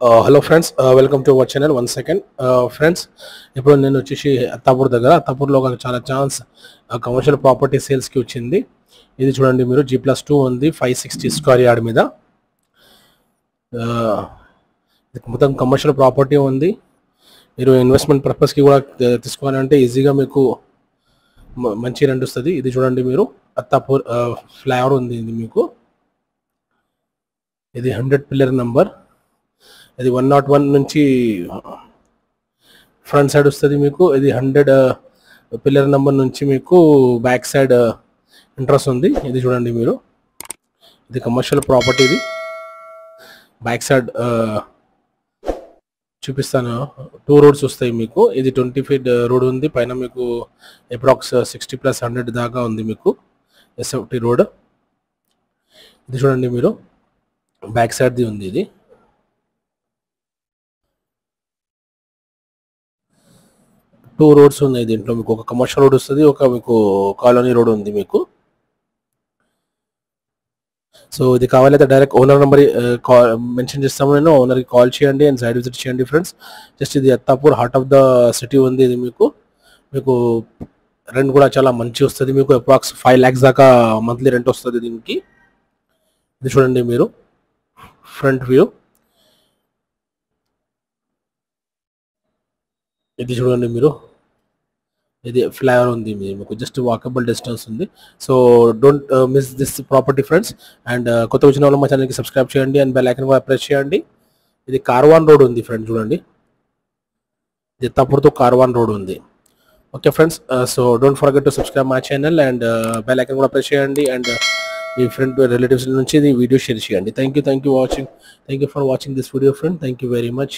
Hello friends, welcome to our channel. 1 second friends, ఇప్పుడు నేను వచ్చేసి అత్తాపూర్ దగ్గర, అత్తాపూర్లో ఒక చాలా ఛాన్స్ కమర్షియల్ ప్రాపర్టీ సేల్స్కి వచ్చింది. ఇది చూడండి, మీరు G+2 ఉంది, 560 స్క్వేర్ యార్డ్ మీద. ఇది మొత్తం కమర్షియల్ ప్రాపర్టీ ఉంది. మీరు ఇన్వెస్ట్మెంట్ పర్పస్కి కూడా తీసుకోవాలంటే ఈజీగా మీకు మంచి రెంట్ వస్తుంది. ఇది చూడండి, మీరు అత్తాపూర్ ఫ్లైఓవర్ ఉంది. ఇది మీకు ఇది 100 పిల్లర్ నంబర్. ఇది 101 నుంచి ఫ్రంట్ సైడ్ వస్తుంది మీకు. ఇది 100 పిల్లర్ నెంబర్ నుంచి మీకు బ్యాక్ సైడ్ ఎంట్రన్స్ ఉంది. ఇది చూడండి మీరు, ఇది కమర్షియల్ ప్రాపర్టీ. ఇది బ్యాక్ సైడ్ చూపిస్తాను. 2 రోడ్స్ వస్తాయి మీకు. ఇది 20 ఫీట్ రోడ్ ఉంది. పైన మీకు అప్రాక్స్ 60+100 దాకా ఉంది మీకు SFT రోడ్. ఇది చూడండి మీరు, బ్యాక్ సైడ్ది ఉంది. ఇది 2 రోడ్స్ ఉన్నాయి దీంట్లో. మీకు ఒక కమర్షియల్ రోడ్ వస్తుంది, ఒక మీకు కాలనీ రోడ్ ఉంది మీకు. సో ఇది కావాలైతే డైరెక్ట్ ఓనర్ నెంబర్ మెన్షన్ చేస్తాము. నేను ఓనర్కి కాల్ చేయండి అండ్ సైడ్ విజిట్ చేయండి ఫ్రెండ్స్. జస్ట్ ఇది Attapur heart of the city ఉంది. ఇది మీకు రెంట్ కూడా చాలా మంచి వస్తుంది. మీకు అప్రాక్స్ 5 lakhs దాకా మంత్లీ రెంట్ వస్తుంది దీనికి. ఇది చూడండి మీరు, ఫ్రంట్ వ్యూ. ఇది చూడండి మీరు, ఇది ఫ్లైఓవర్ ఉంది. మీకు జస్ట్ వాకబుల్ డిస్టెన్స్ ఉంది. So don't miss this property friends. And కొత్త వచ్చిన వాళ్ళు మా ఛానల్కి సబ్స్క్రైబ్ చేయండి అండ్ బెల్ ఐకాన్ కూడా ప్రెస్ చేయండి. ఇది కార్వాన్ రోడ్ ఉంది ఫ్రెండ్స్, చూడండి. ఇది అత్తాపూర్తో కార్వాన్ రోడ్ ఉంది. Okay friends, so don't forget to subscribe my channel and bell icon కూడా ప్రెస్ చేయండి. అండ్ మీ ఫ్రెండ్ రిలేటివ్స్ నుంచి ఇది వీడియో షేర్ చేయండి. Thank you for watching this video friend. Thank you very much.